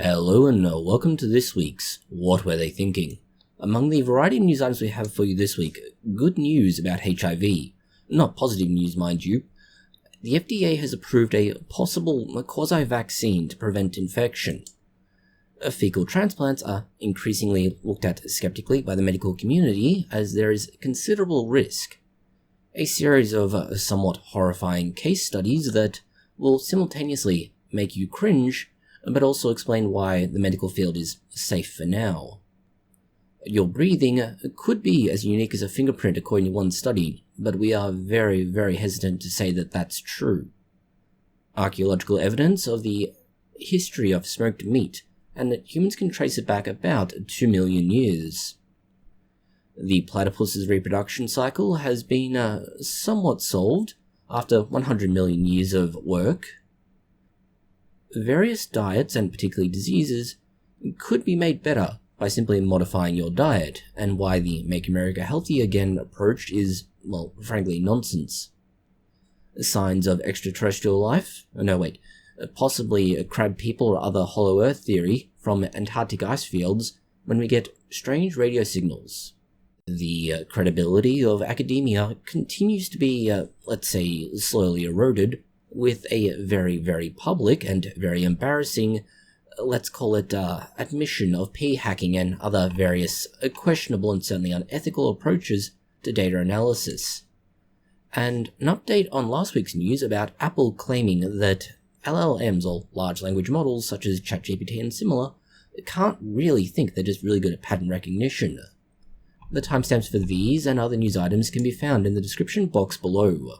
Hello and welcome to this week's What Were They Thinking? Among the variety of news items we have for you this week, good news about HIV. Not positive news, mind you. The FDA has approved a possible quasi-vaccine to prevent infection. Fecal transplants are increasingly looked at skeptically by the medical community as there is considerable risk. A series of somewhat horrifying case studies that will simultaneously make you cringe but also explain why the medical field is safe for now. Your breathing could be as unique as a fingerprint according to one study, but we are very, very hesitant to say that that's true. Archaeological evidence of the history of smoked meat, and that humans can trace it back about 2 million years. The platypus's reproduction cycle has been somewhat solved after 100 million years of work. Various diets, and particularly diseases, could be made better by simply modifying your diet, and why the Make America Healthy Again approach is, well, frankly, nonsense. Signs of extraterrestrial life? Possibly a crab people or other hollow earth theory from Antarctic ice fields when we get strange radio signals. The credibility of academia continues to be, let's say, slowly eroded, with a very, very public and very embarrassing, let's call it, admission of p-hacking and other various questionable and certainly unethical approaches to data analysis. And an update on last week's news about Apple claiming that LLMs, or large language models such as ChatGPT and similar, can't really think they're just really good at pattern recognition. The timestamps for these and other news items can be found in the description box below.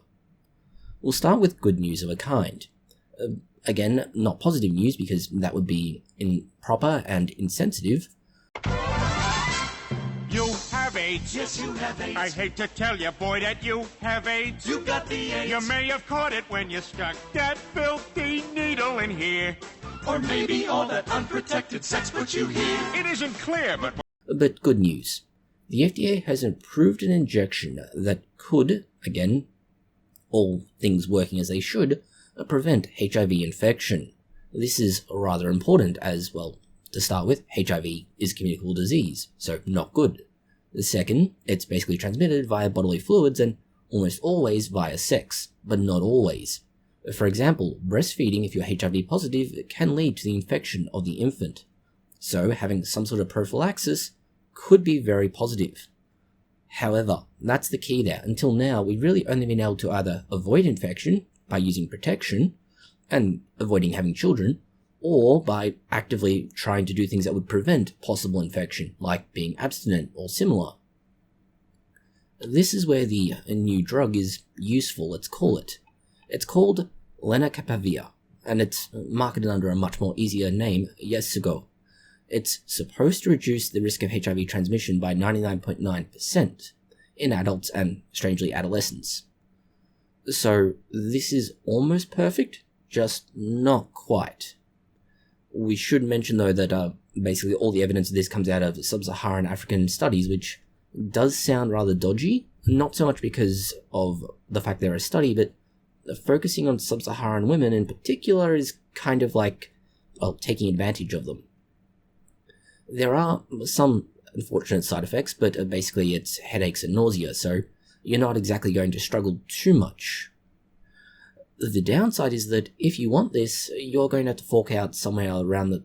We'll start with good news of a kind. Again, not positive news because that would be improper and insensitive. You have AIDS. Yes, you have AIDS. I hate to tell you, boy, that you have AIDS. You got the AIDS. You may have caught it when you stuck that filthy needle in here. Or maybe all that unprotected sex put you here. It isn't clear, but... But good news. The FDA has approved an injection that could, again, all things working as they should, prevent HIV infection. This is rather important as, well, to start with, HIV is a communicable disease, so not good. The second, it's basically transmitted via bodily fluids and almost always via sex, but not always. For example, breastfeeding, if you're HIV positive, can lead to the infection of the infant. So having some sort of prophylaxis could be very positive. However, that's the key there. Until now, we've really only been able to either avoid infection by using protection and avoiding having children, or by actively trying to do things that would prevent possible infection, like being abstinent or similar. This is where the new drug is useful, let's call it. It's called lenacapavir, and it's marketed under a much more easier name, Yeztugo. It's supposed to reduce the risk of HIV transmission by 99.9% in adults and, strangely, adolescents. So this is almost perfect, just not quite. We should mention, though, that basically all the evidence of this comes out of sub-Saharan African studies, which does sound rather dodgy, not so much because of the fact they're a study, but focusing on sub-Saharan women in particular is kind of like, well, taking advantage of them. There are some unfortunate side effects, but basically it's headaches and nausea, so you're not exactly going to struggle too much. The downside is that if you want this, you're going to have to fork out somewhere around the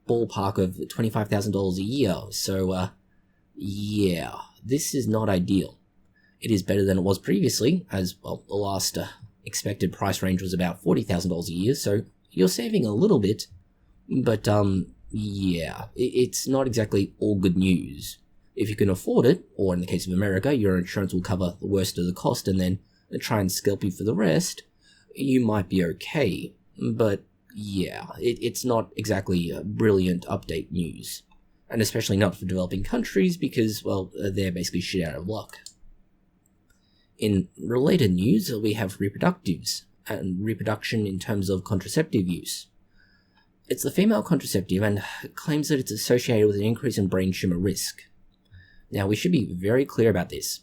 ballpark of $25,000 a year, so yeah, this is not ideal. It is better than it was previously, as, well, the last expected price range was about $40,000 a year, so you're saving a little bit, but yeah, it's not exactly all good news. If you can afford it, or in the case of America, your insurance will cover the worst of the cost and then try and scalp you for the rest, you might be okay. But yeah, it's not exactly brilliant update news. And especially not for developing countries because, well, they're basically shit out of luck. In related news, we have reproductives, and reproduction in terms of contraceptive use. It's the female contraceptive and claims that it's associated with an increase in brain tumor risk. Now, we should be very clear about this.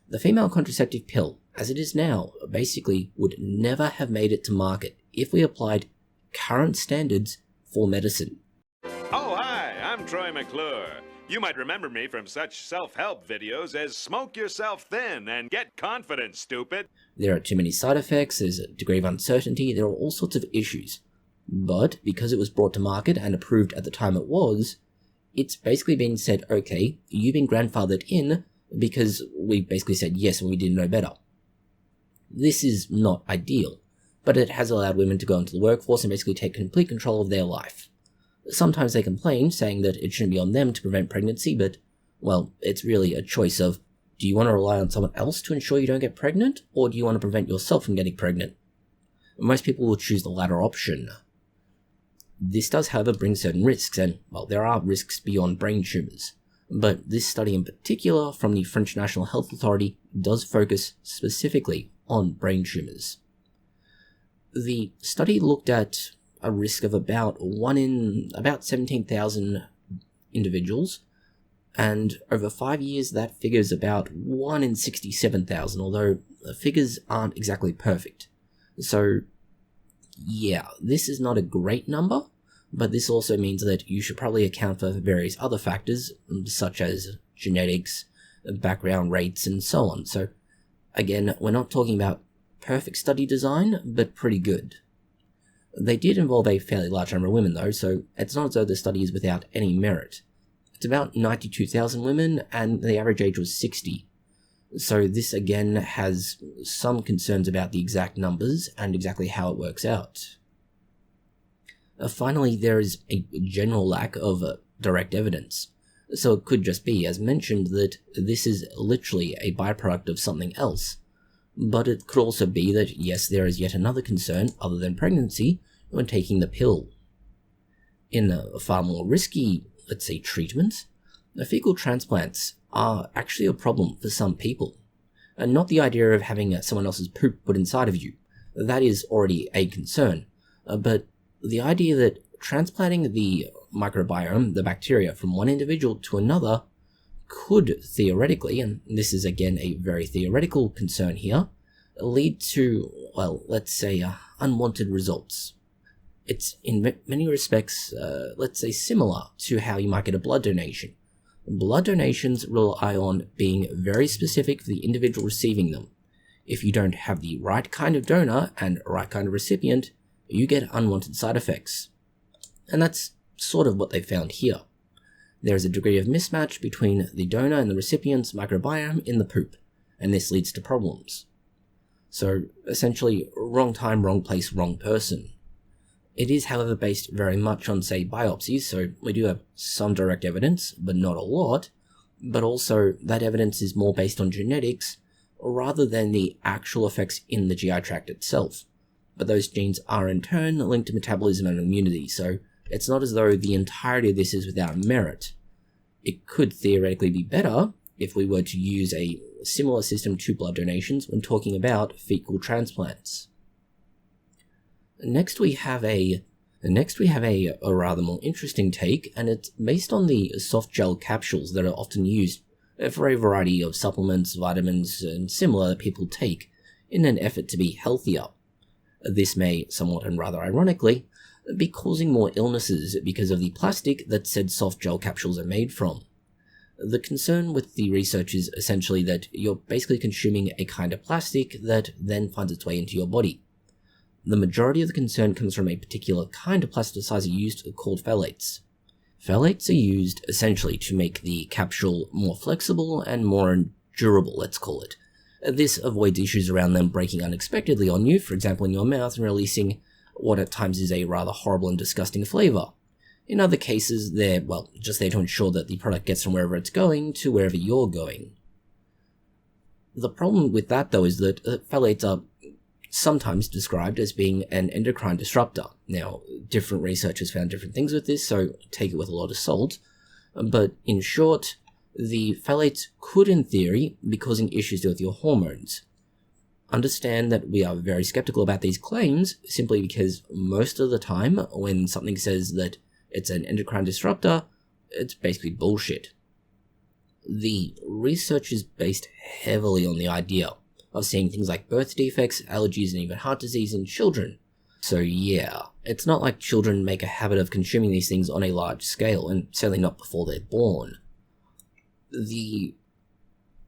The female contraceptive pill, as it is now, basically would never have made it to market if we applied current standards for medicine. I'm Troy McClure. You might remember me from such self-help videos as Smoke Yourself Thin and Get Confident, Stupid. There are too many side effects, there's a degree of uncertainty, there are all sorts of issues. But because it was brought to market and approved at the time it was, it's basically been said, okay, you've been grandfathered in because we basically said yes when we didn't know better. This is not ideal, but it has allowed women to go into the workforce and basically take complete control of their life. Sometimes they complain, saying that it shouldn't be on them to prevent pregnancy, but, well, it's really a choice of, do you want to rely on someone else to ensure you don't get pregnant, or do you want to prevent yourself from getting pregnant? Most people will choose the latter option. This does, however, bring certain risks, and, well, there are risks beyond brain tumours. But this study in particular from the French National Health Authority does focus specifically on brain tumours. The study looked at a risk of about 1 in about 17,000 individuals, and over 5 years that figures about 1 in 67,000, although the figures aren't exactly perfect. So yeah, this is not a great number, but this also means that you should probably account for various other factors, such as genetics, background rates, and so on. So again, we're not talking about perfect study design, but pretty good. They did involve a fairly large number of women though, so it's not as though the study is without any merit. It's about 92,000 women, and the average age was 60. So this again has some concerns about the exact numbers and exactly how it works out. Finally, there is a general lack of direct evidence. So it could just be, as mentioned, that this is literally a byproduct of something else. But it could also be that, yes, there is yet another concern other than pregnancy when taking the pill. In a far more risky, let's say, treatment, fecal transplants are actually a problem for some people. And not the idea of having someone else's poop put inside of you. That is already a concern. But the idea that transplanting the microbiome, the bacteria, from one individual to another could theoretically, and this is again a very theoretical concern here, lead to, well, let's say, unwanted results. It's in many respects, let's say, similar to how you might get a blood donation. Blood donations rely on being very specific for the individual receiving them. If you don't have the right kind of donor and right kind of recipient, you get unwanted side effects. And that's sort of what they found here. There is a degree of mismatch between the donor and the recipient's microbiome in the poop, and this leads to problems. So, essentially, wrong time, wrong place, wrong person. It is, however, based very much on, say, biopsies, so we do have some direct evidence, but not a lot, but also that evidence is more based on genetics rather than the actual effects in the GI tract itself. But those genes are in turn linked to metabolism and immunity, so it's not as though the entirety of this is without merit. It could theoretically be better if we were to use a similar system to blood donations when talking about fecal transplants. Next we have a rather more interesting take, and it's based on the Softgel capsules that are often used for a variety of supplements, vitamins, and similar that people take in an effort to be healthier. This may, somewhat and rather ironically, be causing more illnesses because of the plastic that said softgel capsules are made from. The concern with the research is essentially that you're basically consuming a kind of plastic that then finds its way into your body. The majority of the concern comes from a particular kind of plasticizer used called phthalates. Phthalates are used essentially to make the capsule more flexible and more durable, let's call it. This avoids issues around them breaking unexpectedly on you, for example in your mouth, and releasing what at times is a rather horrible and disgusting flavour. In other cases, they're, well, just there to ensure that the product gets from wherever it's going to wherever you're going. The problem with that, though, is that phthalates are sometimes described as being an endocrine disruptor. Now, different researchers found different things with this, so take it with a lot of salt. But in short, the phthalates could, in theory, be causing issues with your hormones. Understand that we are very skeptical about these claims, simply because most of the time, when something says that it's an endocrine disruptor, it's basically bullshit. The research is based heavily on the idea of seeing things like birth defects, allergies, and even heart disease in children. So yeah, it's not like children make a habit of consuming these things on a large scale, and certainly not before they're born. The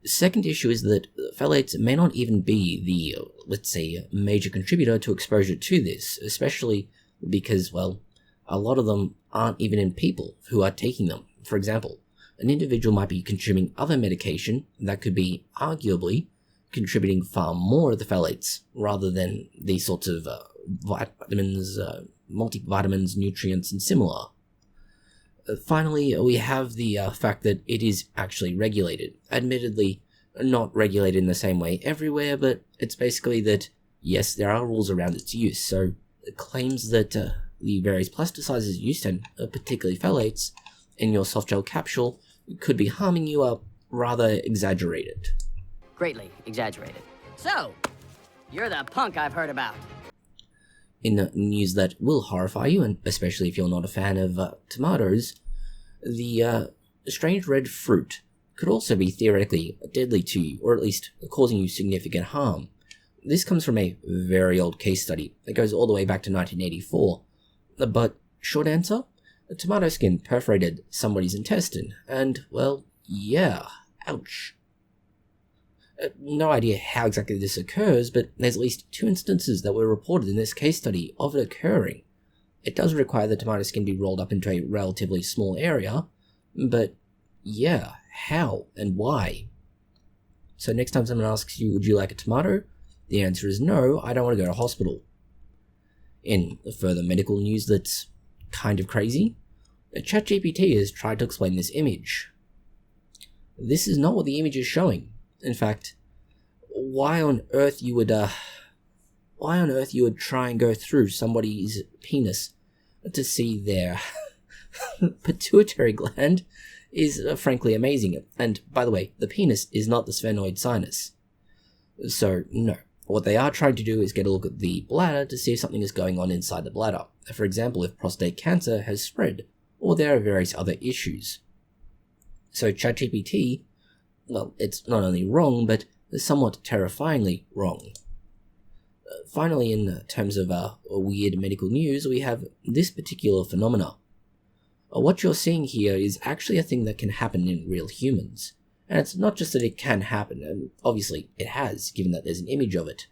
second issue is that phthalates may not even be the, let's say, major contributor to exposure to this, especially because, well, a lot of them aren't even in people who are taking them. For example, an individual might be consuming other medication that could be arguably contributing far more of the phthalates rather than these sorts of vitamins, multivitamins, nutrients, and similar. Finally, we have the fact that it is actually regulated. Admittedly, not regulated in the same way everywhere, but it's basically that, yes, there are rules around its use, so it claims that the various plasticides used, and particularly phthalates, in your softgel capsule could be harming you are rather exaggerated. Greatly exaggerated. So, you're the punk I've heard about. In news that will horrify you, and especially if you're not a fan of tomatoes, the strange red fruit could also be theoretically deadly to you, or at least causing you significant harm. This comes from a very old case study that goes all the way back to 1984. But, short answer, a tomato skin perforated somebody's intestine, and, well, yeah, ouch. No idea how exactly this occurs, but there's at least 2 instances that were reported in this case study of it occurring. It does require the tomato skin be rolled up into a relatively small area, but yeah, how and why? So next time someone asks you, would you like a tomato? The answer is no, I don't want to go to hospital. In further medical news that's kind of crazy, ChatGPT has tried to explain this image. This is not what the image is showing. In fact, why on earth you would try and go through somebody's penis to see their pituitary gland is frankly amazing. And by the way, the penis is not the sphenoid sinus. So no. What they are trying to do is get a look at the bladder to see if something is going on inside the bladder. For example, if prostate cancer has spread, or there are various other issues. So ChatGPT, well, it's not only wrong, but somewhat terrifyingly wrong. Finally, in terms of weird medical news, we have this particular phenomena. What you're seeing here is actually a thing that can happen in real humans. And it's not just that it can happen, and obviously it has, given that there's an image of it.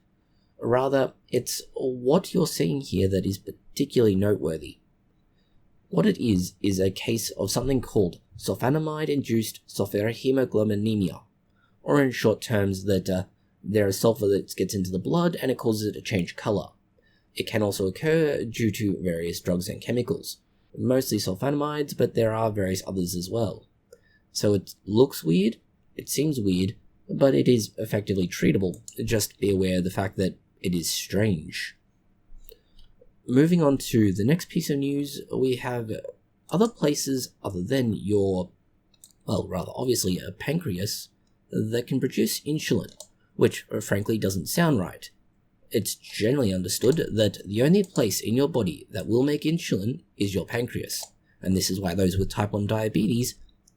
Rather, it's what you're seeing here that is particularly noteworthy. What it is a case of something called sulfonamide-induced sulfurhemoglobinemia, or in short terms that there is sulfur that gets into the blood and it causes it to change color. It can also occur due to various drugs and chemicals, mostly sulfonamides, but there are various others as well. So it looks weird, it seems weird, but it is effectively treatable. Just be aware of the fact that it is strange. Moving on to the next piece of news, we have other places other than your, well, rather obviously a pancreas, that can produce insulin, which frankly doesn't sound right. It's generally understood that the only place in your body that will make insulin is your pancreas, and this is why those with type 1 diabetes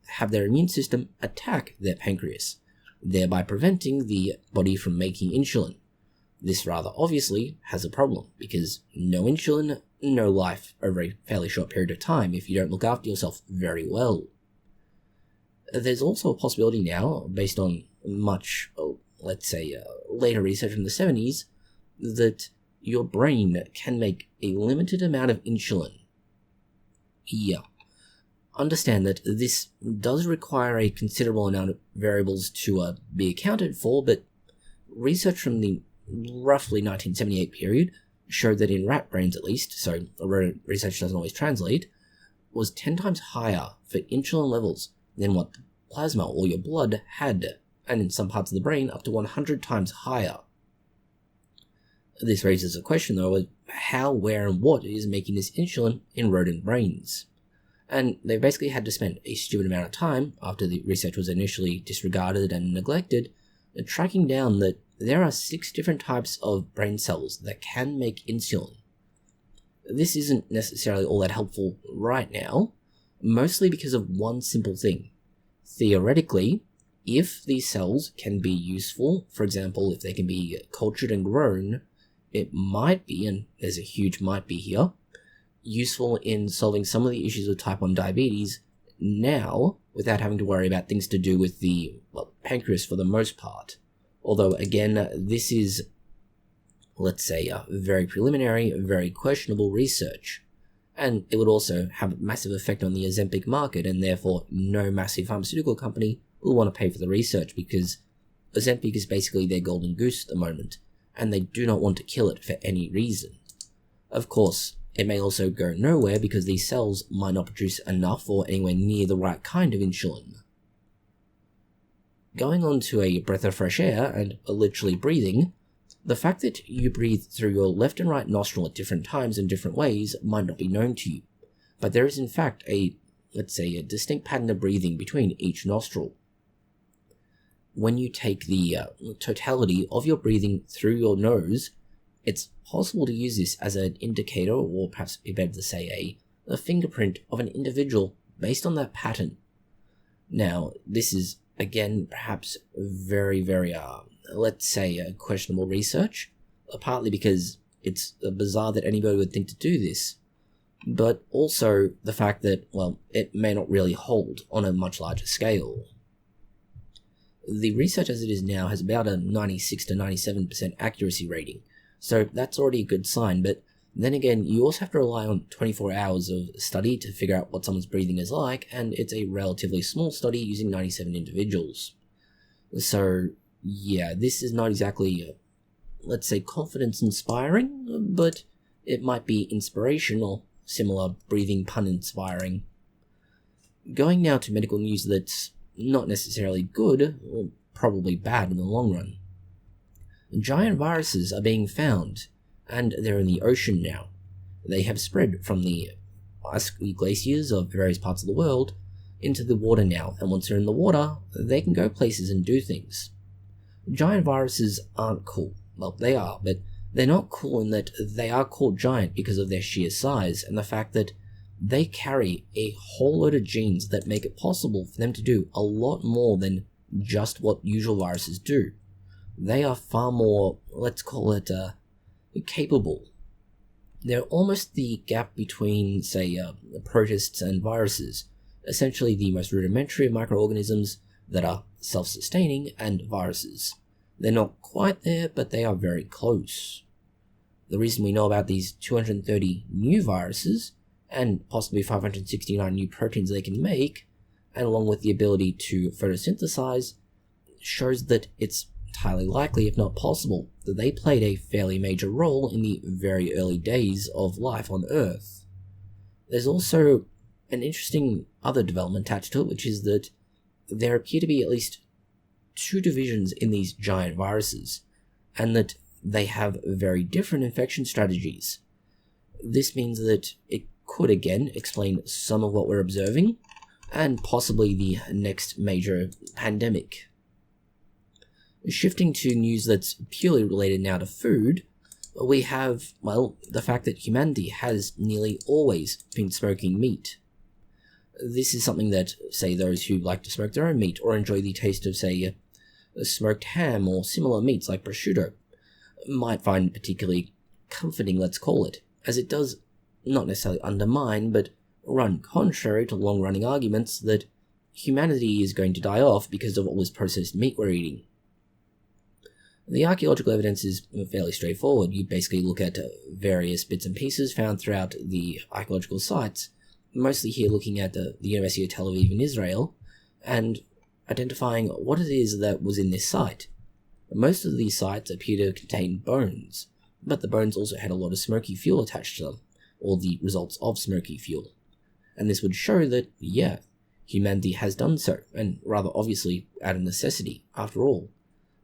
have their immune system attack their pancreas, thereby preventing the body from making insulin. This rather obviously has a problem, because no insulin, no life over a fairly short period of time if you don't look after yourself very well. There's also a possibility now, based on much, let's say, later research from the 70s, that your brain can make a limited amount of insulin. Yeah. Understand that this does require a considerable amount of variables to be accounted for, but research from the roughly 1978 period showed that in rat brains at least, so research doesn't always translate, was 10 times higher for insulin levels than what plasma or your blood had, and in some parts of the brain up to 100 times higher. This raises a question though of how, where, and what is making this insulin in rodent brains. And they basically had to spend a stupid amount of time, after the research was initially disregarded and neglected, tracking down that there are 6 different types of brain cells that can make insulin. This isn't necessarily all that helpful right now, mostly because of one simple thing. Theoretically, if these cells can be useful, for example, if they can be cultured and grown, it might be, and there's a huge might be here, useful in solving some of the issues with type 1 diabetes now without having to worry about things to do with the pancreas for the most part. Although, again, this is, let's say, very preliminary, very questionable research. And it would also have a massive effect on the Ozempic market, and therefore no massive pharmaceutical company will want to pay for the research because Ozempic is basically their golden goose at the moment, and they do not want to kill it for any reason. Of course, it may also go nowhere because these cells might not produce enough or anywhere near the right kind of insulin. Going on to a breath of fresh air and literally breathing, the fact that you breathe through your left and right nostril at different times in different ways might not be known to you, but there is in fact a distinct pattern of breathing between each nostril. When you take the totality of your breathing through your nose, it's possible to use this as an indicator, or perhaps be better to say a fingerprint of an individual based on that pattern. Now, this is, again, perhaps very, very, let's say, questionable research, partly because it's bizarre that anybody would think to do this, but also the fact that, well, it may not really hold on a much larger scale. The research as it is now has about a 96 to 97% accuracy rating, so that's already a good sign, but then again, you also have to rely on 24 hours of study to figure out what someone's breathing is like, and it's a relatively small study using 97 individuals. So, yeah, this is not exactly, let's say, confidence-inspiring, but it might be inspirational, similar breathing pun-inspiring. Going now to medical news that's not necessarily good, or probably bad in the long run. Giant viruses are being found, and they're in the ocean now. They have spread from the ice glaciers of various parts of the world into the water now, and once they're in the water, they can go places and do things. Giant viruses aren't cool. Well, they are, but they're not cool in that they are called giant because of their sheer size and the fact that they carry a whole load of genes that make it possible for them to do a lot more than just what usual viruses do. They are far more, let's call it, capable. They're almost the gap between, say, protists and viruses, essentially the most rudimentary of microorganisms that are self-sustaining, and viruses. They're not quite there, but they are very close. The reason we know about these 230 new viruses, and possibly 569 new proteins they can make, and along with the ability to photosynthesize, shows that it's entirely likely, if not possible, that they played a fairly major role in the very early days of life on Earth. There's also an interesting other development attached to it, which is that there appear to be at least 2 divisions in these giant viruses, and that they have very different infection strategies. This means that it could again explain some of what we're observing, and possibly the next major pandemic. Shifting to news that's purely related now to food, we have, well, the fact that humanity has nearly always been smoking meat. This is something that, say, those who like to smoke their own meat or enjoy the taste of, say, smoked ham or similar meats like prosciutto might find particularly comforting, let's call it, as it does not necessarily undermine, but run contrary to long-running arguments that humanity is going to die off because of all this processed meat we're eating. The archaeological evidence is fairly straightforward. You basically look at various bits and pieces found throughout the archaeological sites, mostly here looking at the University of Tel Aviv in Israel, and identifying what it is that was in this site. Most of these sites appear to contain bones, but the bones also had a lot of smoky fuel attached to them, or the results of smoky fuel. And this would show that, yeah, humanity has done so, and rather obviously out of necessity, after all.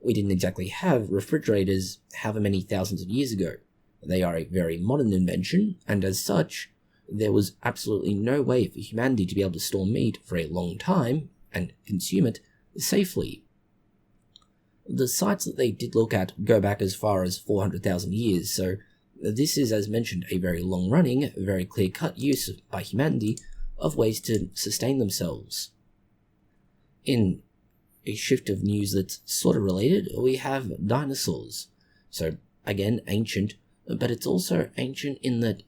We didn't exactly have refrigerators however many thousands of years ago. They are a very modern invention, and as such, there was absolutely no way for humanity to be able to store meat for a long time and consume it safely. The sites that they did look at go back as far as 400,000 years, so this is, as mentioned, a very long-running, very clear-cut use by humanity of ways to sustain themselves. In a shift of news that's sort of related, we have dinosaurs. So, again, ancient, but it's also ancient in that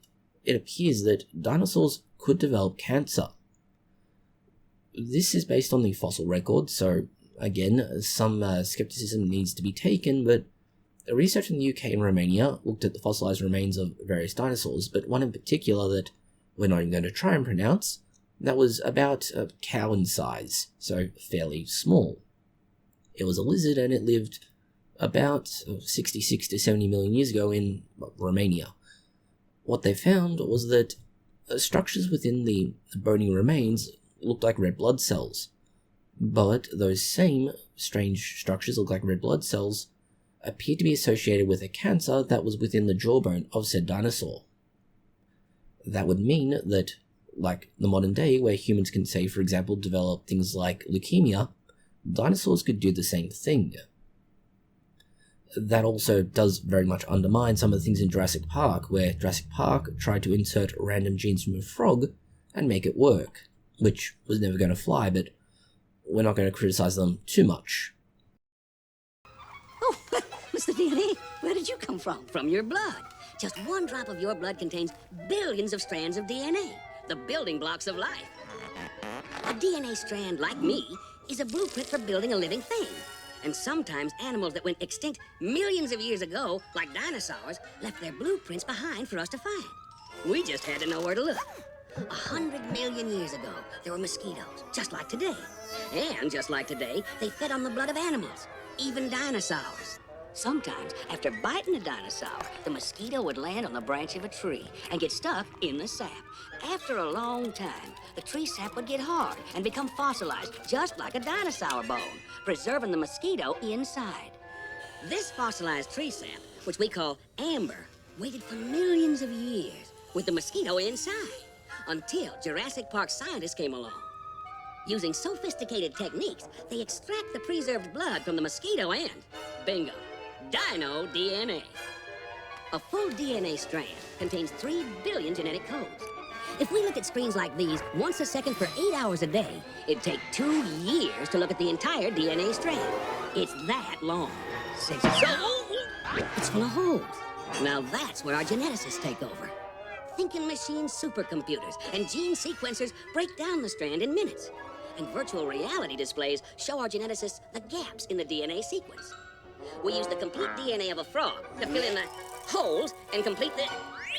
it appears that dinosaurs could develop cancer. This is based on the fossil record, so again, some skepticism needs to be taken, but research in the UK and Romania looked at the fossilized remains of various dinosaurs, but one in particular that we're not even going to try and pronounce, that was about a cow in size, so fairly small. It was a lizard and it lived about 66 to 70 million years ago in Romania. What they found was that structures within the bony remains looked like red blood cells, but those same strange structures look like red blood cells appeared to be associated with a cancer that was within the jawbone of said dinosaur. That would mean that, like the modern day where humans can say, for example, develop things like leukemia, dinosaurs could do the same thing. That also does very much undermine some of the things in Jurassic Park, where Jurassic Park tried to insert random genes from a frog and make it work, which was never going to fly, but we're not going to criticize them too much. Oh, Mr. DNA, where did you come from? From your blood. Just one drop of your blood contains billions of strands of DNA, the building blocks of life. A DNA strand, like me, is a blueprint for building a living thing. And sometimes animals that went extinct millions of years ago, like dinosaurs, left their blueprints behind for us to find. We just had to know where to look. 100 million years ago, there were mosquitoes, just like today. And just like today, they fed on the blood of animals, even dinosaurs. Sometimes, after biting a dinosaur, the mosquito would land on the branch of a tree and get stuck in the sap. After a long time, the tree sap would get hard and become fossilized, just like a dinosaur bone, preserving the mosquito inside. This fossilized tree sap, which we call amber, waited for millions of years with the mosquito inside, until Jurassic Park scientists came along. Using sophisticated techniques, they extract the preserved blood from the mosquito and, bingo, dino DNA. A full DNA strand contains 3 billion genetic codes. If we look at screens like these once a second for 8 hours a day, it'd take 2 years to look at the entire DNA strand. It's that long. Since it's it's full of holes. Now that's where our geneticists take over. Thinking machine supercomputers and gene sequencers break down the strand in minutes. And virtual reality displays show our geneticists the gaps in the DNA sequence. We use the complete DNA of a frog to fill in the holes and complete the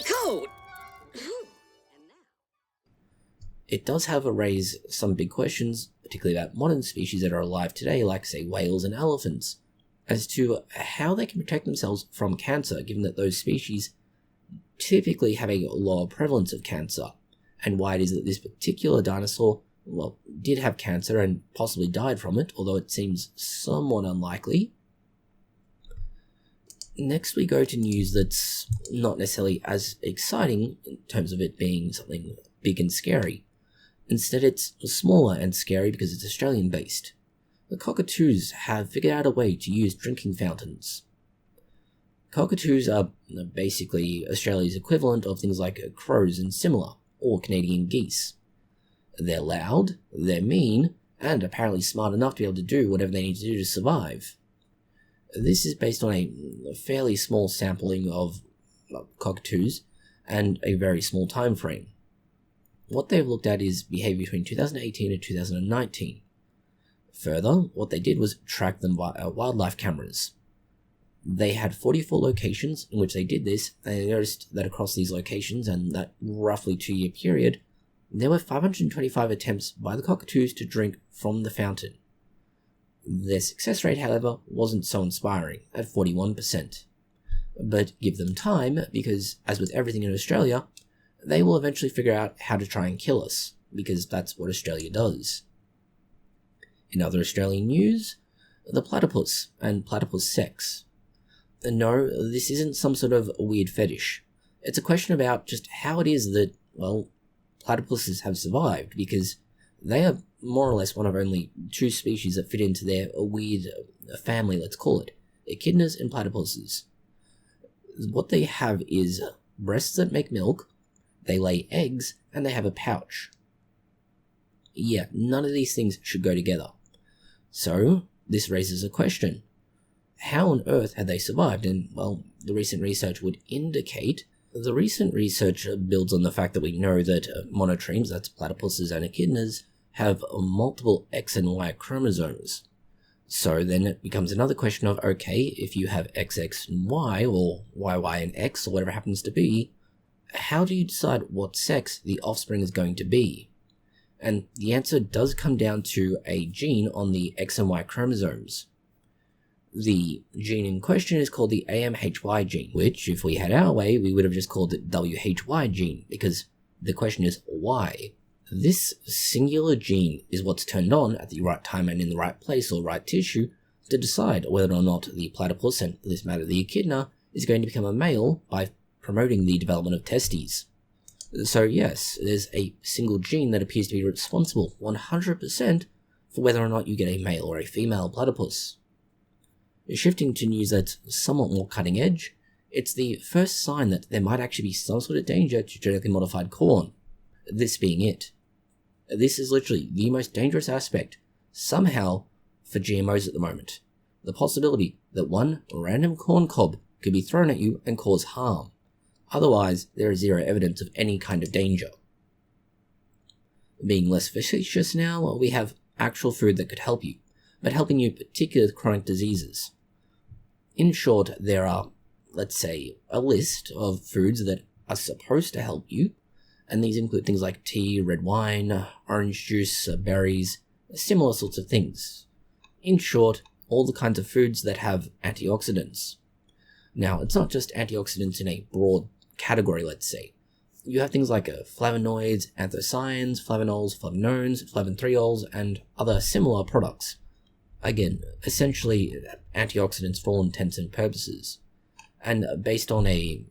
code. And now... It does, however, raise some big questions, particularly about modern species that are alive today, like, say, whales and elephants, as to how they can protect themselves from cancer, given that those species typically have a lower prevalence of cancer, and why it is that this particular dinosaur, well, did have cancer and possibly died from it, although it seems somewhat unlikely. Next we go to news that's not necessarily as exciting in terms of it being something big and scary. Instead, it's smaller and scary because it's Australian-based. The Cockatoos have figured out a way to use drinking fountains. Cockatoos are basically Australia's equivalent of things like crows and similar, or Canadian geese. They're loud, they're mean, and apparently smart enough to be able to do whatever they need to do to survive. This is based on a fairly small sampling of cockatoos and a very small time frame. What they've looked at is behavior between 2018 and 2019. Further, what they did was track them via wildlife cameras. They had 44 locations in which they did this, and they noticed that across these locations and that roughly 2-year period, there were 525 attempts by the cockatoos to drink from the fountain. Their success rate, however, wasn't so inspiring, at 41%. But give them time, because as with everything in Australia, they will eventually figure out how to try and kill us, because that's what Australia does. In other Australian news, the platypus and platypus sex. No, this isn't some sort of weird fetish. It's a question about just how it is that, well, platypuses have survived, because they are more or less one of only 2 species that fit into their weird family, let's call it, echidnas and platypuses. What they have is breasts that make milk, they lay eggs, and they have a pouch. Yeah, none of these things should go together. So, this raises a question. how on earth had they survived? And, well, the recent research would indicate. The recent research builds on the fact that we know that monotremes, that's platypuses and echidnas, have multiple X and Y chromosomes. So then it becomes another question of, okay, if you have XX and Y, or YY and X, or whatever it happens to be, how do you decide what sex the offspring is going to be? And the answer does come down to a gene on the X and Y chromosomes. The gene in question is called the AMHY gene, which, if we had our way, we would have just called it WHY gene, because the question is why. This singular gene is what's turned on at the right time and in the right place or right tissue to decide whether or not the platypus, and for this matter the echidna, is going to become a male by promoting the development of testes. So yes, there's a single gene that appears to be responsible 100% for whether or not you get a male or a female platypus. Shifting to news that's somewhat more cutting edge, it's the first sign that there might actually be some sort of danger to genetically modified corn. This being it. This is literally the most dangerous aspect, somehow, for GMOs at the moment. The possibility that one random corn cob could be thrown at you and cause harm. Otherwise, there is zero evidence of any kind of danger. Being less facetious now, we have actual food that could help you, but helping you particularly with chronic diseases. In short, there are, let's say, a list of foods that are supposed to help you, and these include things like tea, red wine, orange juice, berries, similar sorts of things. In short, all the kinds of foods that have antioxidants. Now, it's not just antioxidants in a broad category, let's say. You have things like flavonoids, anthocyanins, flavanols, flavanones, flavontriols, and other similar products. Again, essentially antioxidants for all intents and purposes. And based on a,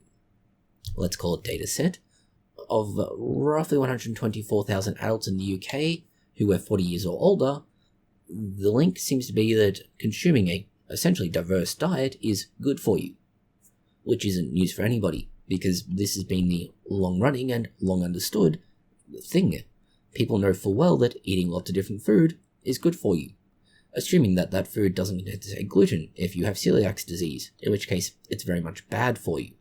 let's call it data set, of roughly 124,000 adults in the UK who were 40 years or older, the link seems to be that consuming a essentially diverse diet is good for you. Which isn't news for anybody, because this has been the long-running and long-understood thing. People know full well that eating lots of different food is good for you, assuming that that food doesn't contain gluten if you have celiac disease, in which case it's very much bad for you.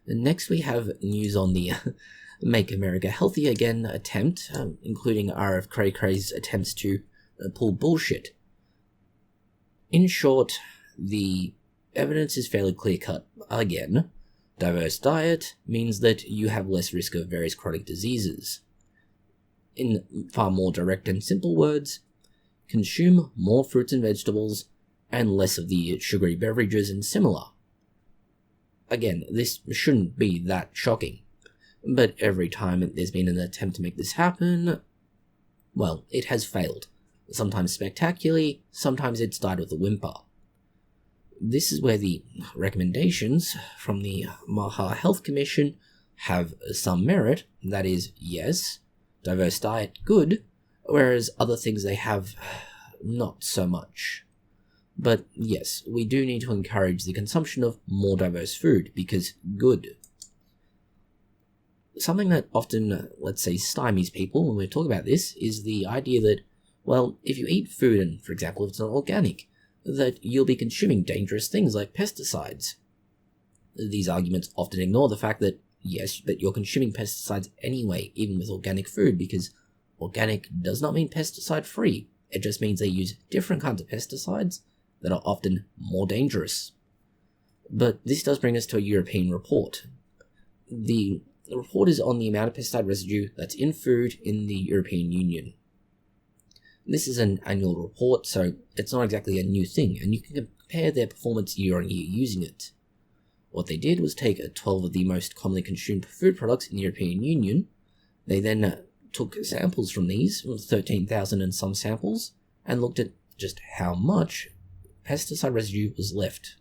And next we have news on the Make America Healthy Again attempt, including RF Cray Cray's attempts to pull bullshit. In short, the evidence is fairly clear-cut. Again, diverse diet means that you have less risk of various chronic diseases. In far more direct and simple words, consume more fruits and vegetables and less of the sugary beverages and similar. Again, this shouldn't be that shocking, but every time there's been an attempt to make this happen, well, it has failed. Sometimes spectacularly, sometimes it's died with a whimper. This is where the recommendations from the Maha Health Commission have some merit. That is, yes, diverse diet, good, whereas other things they have, not so much. But yes, we do need to encourage the consumption of more diverse food, because good. Something that often, let's say, stymies people when we talk about this is the idea that, well, if you eat food, and for example, if it's not organic, that you'll be consuming dangerous things like pesticides. These arguments often ignore the fact that, yes, but you're consuming pesticides anyway, even with organic food, because organic does not mean pesticide-free. It just means they use different kinds of pesticides that are often more dangerous. But this does bring us to a European report. The report is on the amount of pesticide residue that's in food in the European Union. This is an annual report, so it's not exactly a new thing, and you can compare their performance year on year using it. What they did was take 12 of the most commonly consumed food products in the European Union. They then took samples from these, 13,000 and some samples, and looked at just how much pesticide residue was left.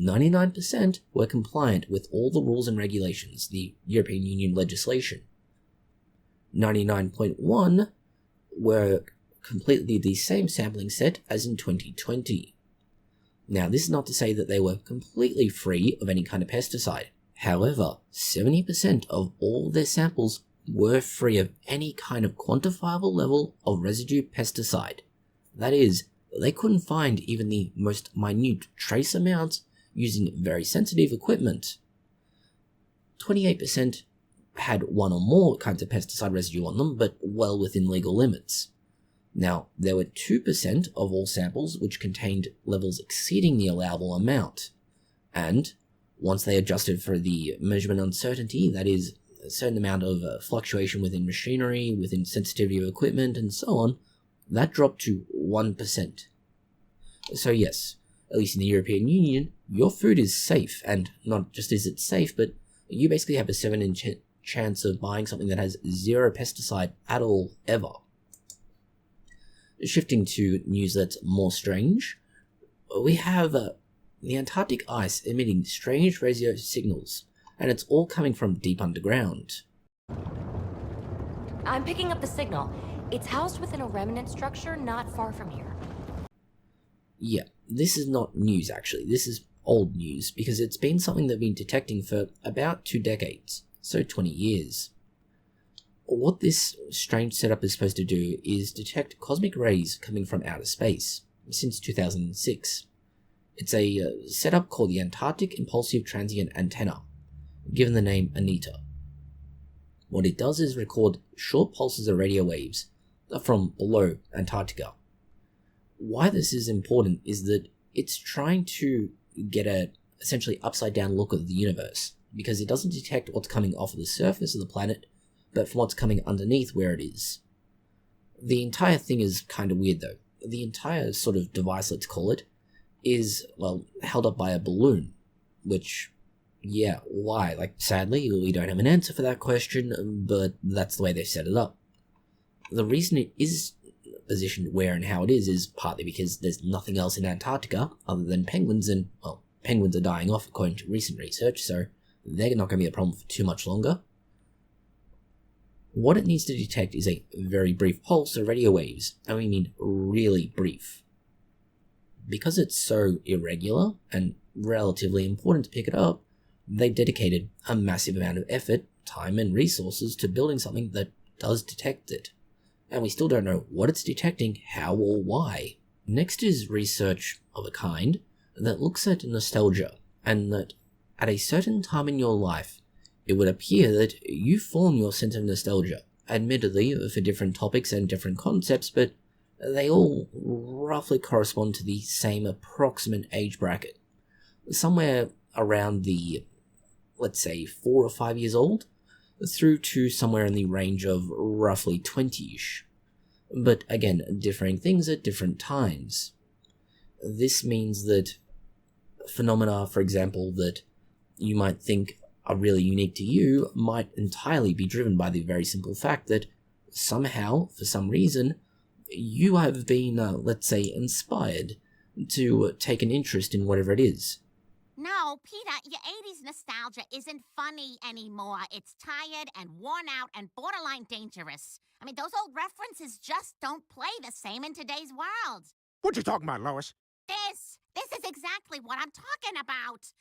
99% were compliant with all the rules and regulations, the European Union legislation. 99.1% were completely the same sampling set as in 2020. Now, this is not to say that they were completely free of any kind of pesticide. However, 70% of all their samples were free of any kind of quantifiable level of residue pesticide. That is, they couldn't find even the most minute trace amounts using very sensitive equipment. 28% had one or more kinds of pesticide residue on them, but well within legal limits. Now, there were 2% of all samples which contained levels exceeding the allowable amount, and once they adjusted for the measurement uncertainty, that is, a certain amount of fluctuation within machinery, within sensitivity of equipment, and so on, that dropped to 1%. So yes, at least in the European Union, your food is safe, and not just is it safe, but you basically have a 7 in chance of buying something that has 0 pesticide at all, ever. Shifting to news that's more strange, we have the Antarctic ice emitting strange radio signals, and it's all coming from deep underground. I'm picking up the signal. It's housed within a remnant structure not far from here. Yeah, this is not news actually, this is old news, because it's been something they've been detecting for about 2 decades, so 20 years. What this strange setup is supposed to do is detect cosmic rays coming from outer space, since 2006. It's a setup called the Antarctic Impulsive Transient Antenna, given the name ANITA. What it does is record short pulses of radio waves from below Antarctica. Why this is important is that it's trying to get a essentially upside down look at the universe, because it doesn't detect what's coming off of the surface of the planet, but from what's coming underneath where it is. The entire thing is kind of weird though. The entire sort of device, let's call it, is, well, held up by a balloon, which, yeah, why? Like, sadly, we don't have an answer for that question, but that's the way they set it up. The reason it is positioned where and how it is partly because there's nothing else in Antarctica other than penguins, and, well, penguins are dying off according to recent research, so they're not going to be a problem for too much longer. What it needs to detect is a very brief pulse of radio waves, and we mean really brief. Because it's so irregular and relatively important to pick it up, they've dedicated a massive amount of effort, time, and resources to building something that does detect it. And we still don't know what it's detecting, how, or why. Next is research of a kind that looks at nostalgia, and that at a certain time in your life, it would appear that you form your sense of nostalgia, admittedly for different topics and different concepts, but they all roughly correspond to the same approximate age bracket. Somewhere around the, let's say, 4 or 5 years old, through to somewhere in the range of roughly 20-ish. But again, differing things at different times. This means that phenomena, for example, that you might think are really unique to you might entirely be driven by the very simple fact that somehow, for some reason, you have been, let's say, inspired to take an interest in whatever it is. No, Peter, your 80s nostalgia isn't funny anymore. It's tired and worn out and borderline dangerous. I mean, those old references just don't play the same in today's world. What you talking about, Lois? This is exactly what I'm talking about.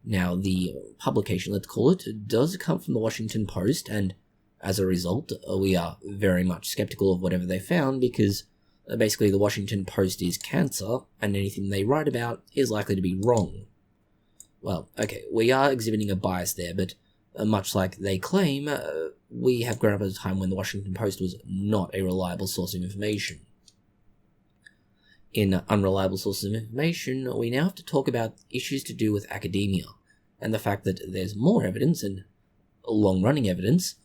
Now, the publication, let's call it, does come from the Washington Post, and as a result, we are very much skeptical of whatever they found, because basically the Washington Post is cancer, and anything they write about is likely to be wrong. Well, okay, we are exhibiting a bias there, but much like they claim, we have grown up at a time when the Washington Post was not a reliable source of information. In unreliable sources of information, we now have to talk about issues to do with academia, and the fact that there's more evidence, and long-running evidence,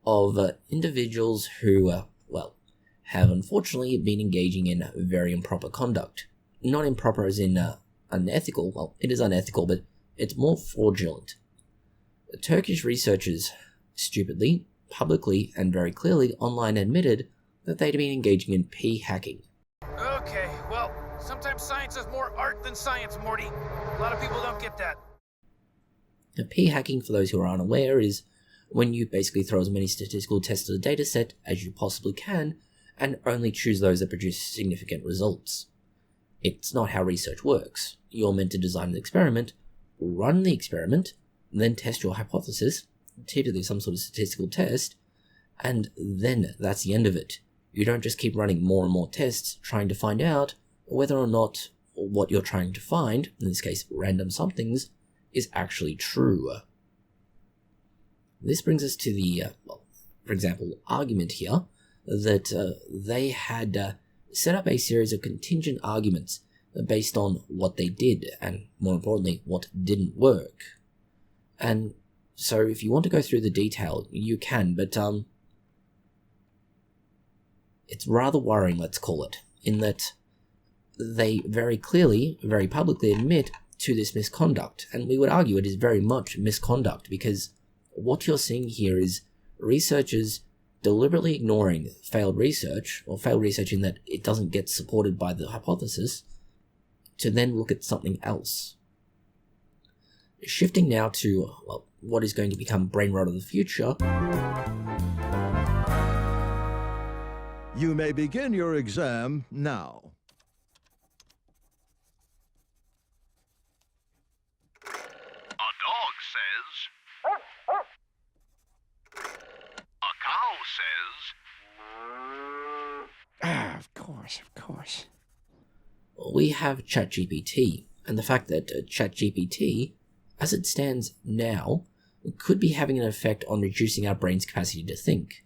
of individuals who, have unfortunately been engaging in very improper conduct. Not improper as in unethical, well, it is unethical, but it's more fraudulent. Turkish researchers, stupidly, publicly, and very clearly online admitted that they'd been engaging in p-hacking. Okay, well, sometimes science is more art than science, Morty. A lot of people don't get that. Now, p-hacking, for those who are unaware, is when you basically throw as many statistical tests at a dataset as you possibly can, and only choose those that produce significant results. It's not how research works. You're meant to design an experiment, run the experiment, then test your hypothesis, typically some sort of statistical test, and then that's the end of it. You don't just keep running more and more tests trying to find out whether or not what you're trying to find, in this case random somethings, is actually true. This brings us to the, for example, argument here that they had set up a series of contingent arguments based on what they did and, more importantly, what didn't work. And so if you want to go through the detail, you can, but it's rather worrying, let's call it, in that they very clearly, very publicly admit to this misconduct. And we would argue it is very much misconduct, because what you're seeing here is researchers deliberately ignoring failed research, or failed research in that it doesn't get supported by the hypothesis, to then look at something else. Shifting now to what is going to become brain rot of the future. You may begin your exam now. A dog says. A cow says. Of course. We have ChatGPT, and the fact that ChatGPT, as it stands now, could be having an effect on reducing our brain's capacity to think.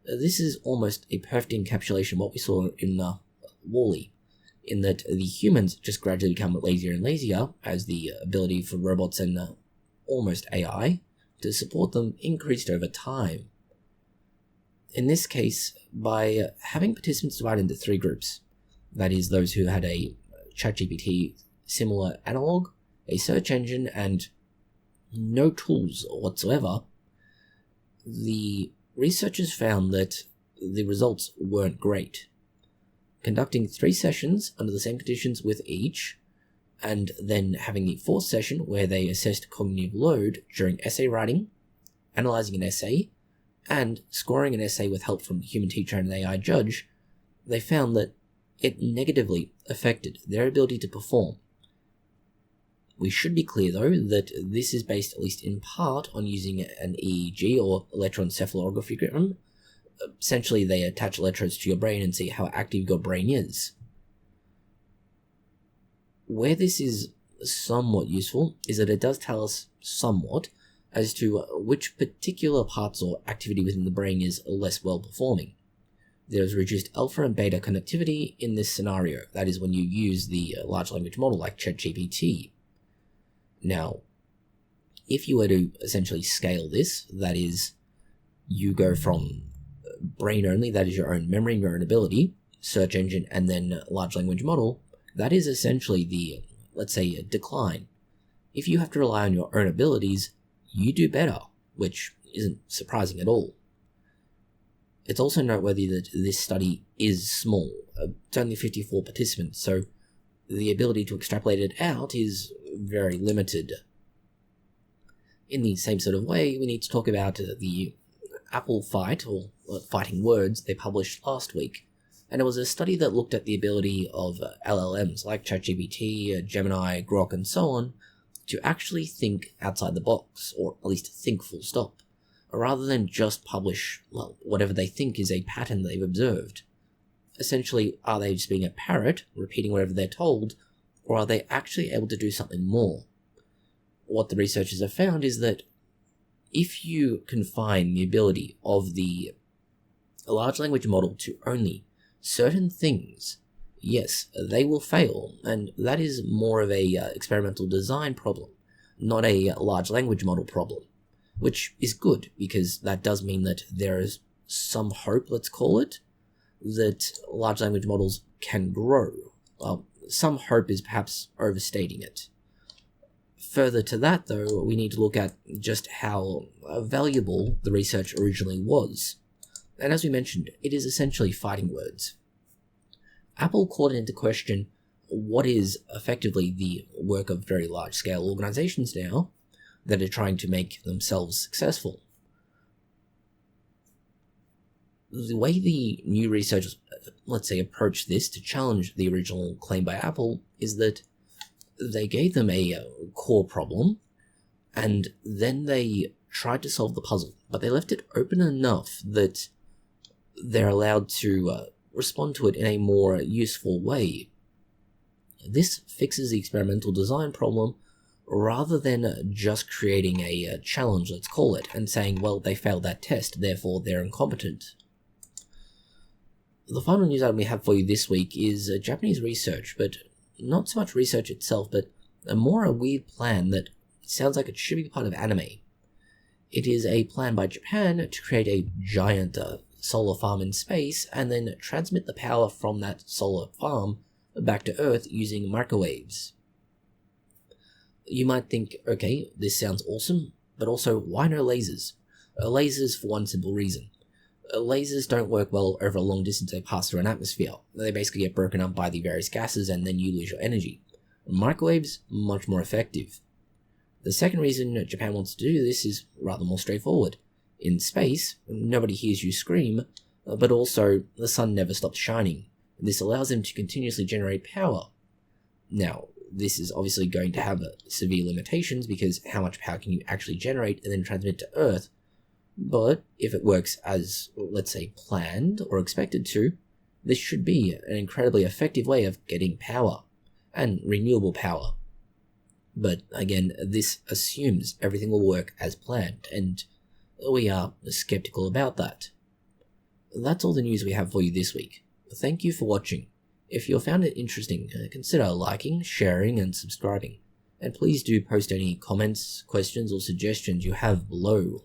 This is almost a perfect encapsulation of what we saw in WALL-E, in that the humans just gradually become lazier and lazier as the ability for robots and almost AI to support them increased over time. In this case, by having participants divided into 3 groups, that is, those who had a ChatGPT similar analog, a search engine, and no tools whatsoever, the researchers found that the results weren't great. Conducting 3 sessions under the same conditions with each, and then having the 4th session where they assessed cognitive load during essay writing, analyzing an essay, and scoring an essay with help from a human teacher and an AI judge, they found that it negatively affected their ability to perform. We should be clear, though, that this is based, at least in part, on using an EEG or electroencephalography. Essentially, they attach electrodes to your brain and see how active your brain is. Where this is somewhat useful is that it does tell us somewhat as to which particular parts or activity within the brain is less well performing. There's reduced alpha and beta connectivity in this scenario. That is when you use the large language model like ChatGPT. Now, if you were to essentially scale this, that is, you go from brain only, that is your own memory, your own ability, search engine, and then large language model, that is essentially the, let's say, a decline. If you have to rely on your own abilities, you do better, which isn't surprising at all. It's also noteworthy that this study is small. It's only 54 participants, so the ability to extrapolate it out is very limited. In the same sort of way, we need to talk about the Apple fight, or fighting words, they published last week. And it was a study that looked at the ability of LLMs like ChatGPT, Gemini, Grok, and so on, to actually think outside the box, or at least think full stop, rather than just publish, whatever they think is a pattern they've observed. Essentially, are they just being a parrot, repeating whatever they're told, or are they actually able to do something more? What the researchers have found is that if you confine the ability of the large language model to only certain things, yes, they will fail, and that is more of a experimental design problem, not a large language model problem, which is good, because that does mean that there is some hope, let's call it, that large language models can grow. Well, some hope is perhaps overstating it. Further to that, though, we need to look at just how valuable the research originally was. And as we mentioned, it is essentially fighting words. Apple called into question what is effectively the work of very large-scale organizations now that are trying to make themselves successful. The way the new researchers, let's say, approached this to challenge the original claim by Apple is that they gave them a core problem, and then they tried to solve the puzzle, but they left it open enough that they're allowed to respond to it in a more useful way. This fixes the experimental design problem rather than just creating a challenge, let's call it, and saying, well, they failed that test, therefore they're incompetent. The final news item we have for you this week is Japanese research, but not so much research itself, but a weird plan that sounds like it should be part of anime. It is a plan by Japan to create a giant solar farm in space and then transmit the power from that solar farm back to Earth using microwaves. You might think, okay, this sounds awesome, but also, why no lasers? Lasers for one simple reason. Lasers don't work well over a long distance they pass through an atmosphere. They basically get broken up by the various gases and then you lose your energy. Microwaves, much more effective. The second reason Japan wants to do this is rather more straightforward. In space, nobody hears you scream, but also the sun never stops shining. This allows them to continuously generate power. Now, this is obviously going to have severe limitations because how much power can you actually generate and then transmit to Earth? But if it works as, let's say, planned or expected to, this should be an incredibly effective way of getting power, and renewable power. But again, this assumes everything will work as planned, and we are skeptical about that. That's all the news we have for you this week. Thank you for watching. If you found it interesting, consider liking, sharing, and subscribing. And please do post any comments, questions, or suggestions you have below.